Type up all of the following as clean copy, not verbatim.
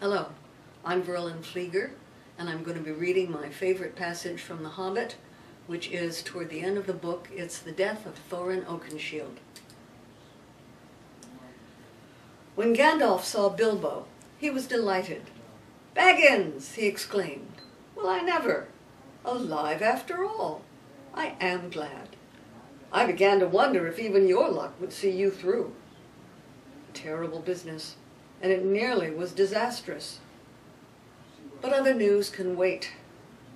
Hello, I'm Verlyn Flieger, and I'm going to be reading my favorite passage from The Hobbit, which is toward the end of the book. It's the death of Thorin Oakenshield. When Gandalf saw Bilbo, he was delighted. "Baggins!" he exclaimed. "Well, I never! Alive after all! I am glad. I began to wonder if even your luck would see you through. Terrible business, and it nearly was disastrous. But other news can wait.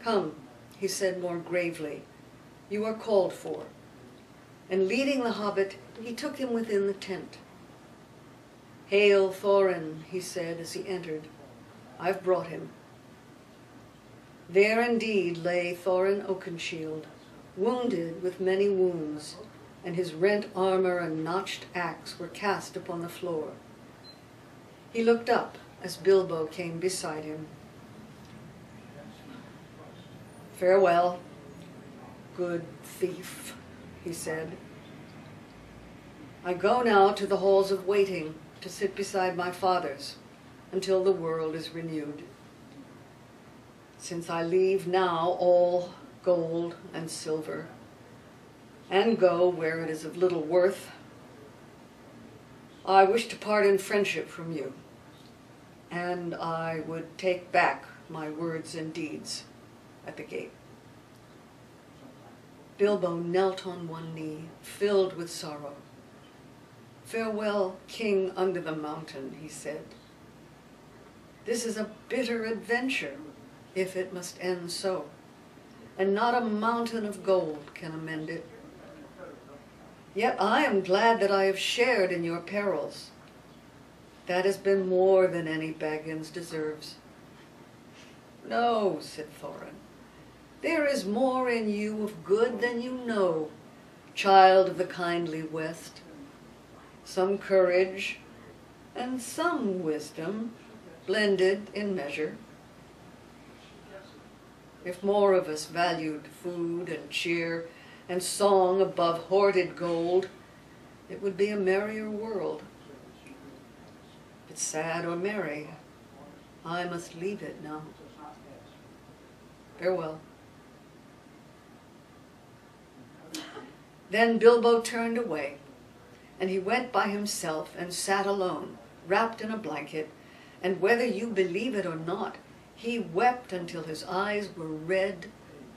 Come," he said more gravely, "you are called for." And leading the hobbit, he took him within the tent. "Hail, Thorin," he said as he entered. "I've brought him." There indeed lay Thorin Oakenshield, wounded with many wounds, and his rent armor and notched axe were cast upon the floor. He looked up as Bilbo came beside him. "Farewell, good thief," he said. "I go now to the halls of waiting to sit beside my fathers until the world is renewed. Since I leave now all gold and silver, and go where it is of little worth, I wish to part in friendship from you, and I would take back my words and deeds at the gate." Bilbo knelt on one knee, filled with sorrow. "Farewell, King under the mountain," he said. "This is a bitter adventure, if it must end so, and not a mountain of gold can amend it. Yet I am glad that I have shared in your perils. That has been more than any Baggins deserves." "No," said Thorin, "there is more in you of good than you know, child of the kindly West. Some courage and some wisdom blended in measure. If more of us valued food and cheer and song above hoarded gold, it would be a merrier world. But sad or merry, I must leave it now. Farewell." Then Bilbo turned away, and he went by himself and sat alone, wrapped in a blanket, and whether you believe it or not, he wept until his eyes were red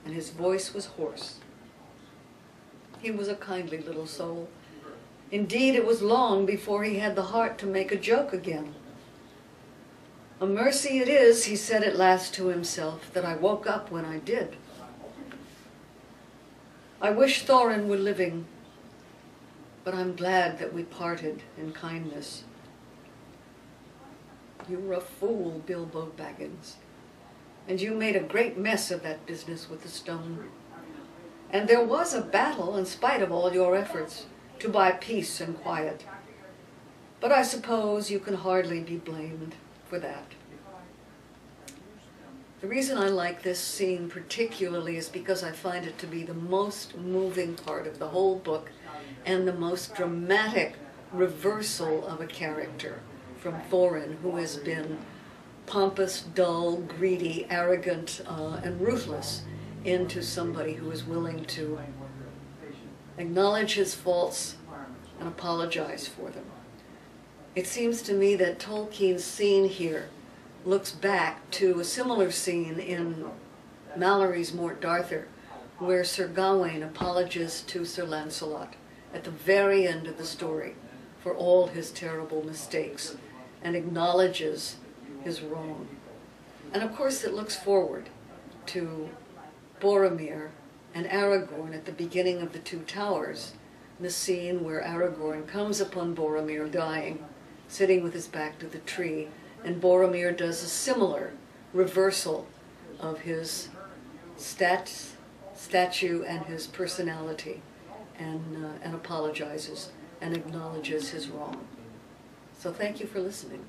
and his voice was hoarse. He was a kindly little soul. Indeed, it was long before he had the heart to make a joke again. "A mercy it is," he said at last to himself, "that I woke up when I did. I wish Thorin were living, but I'm glad that we parted in kindness. You were a fool, Bilbo Baggins, and you made a great mess of that business with the stone. And there was a battle in spite of all your efforts to buy peace and quiet. But I suppose you can hardly be blamed for that." The reason I like this scene particularly is because I find it to be the most moving part of the whole book and the most dramatic reversal of a character from Thorin, who has been pompous, dull, greedy, arrogant, and ruthless, into somebody who is willing to acknowledge his faults and apologize for them. It seems to me that Tolkien's scene here looks back to a similar scene in Malory's Morte d'Arthur, where Sir Gawain apologizes to Sir Lancelot at the very end of the story for all his terrible mistakes and acknowledges his wrong. And of course it looks forward to Boromir and Aragorn at the beginning of the Two Towers, the scene where Aragorn comes upon Boromir dying, sitting with his back to the tree, and Boromir does a similar reversal of his statue and his personality, and apologizes and acknowledges his wrong. So thank you for listening.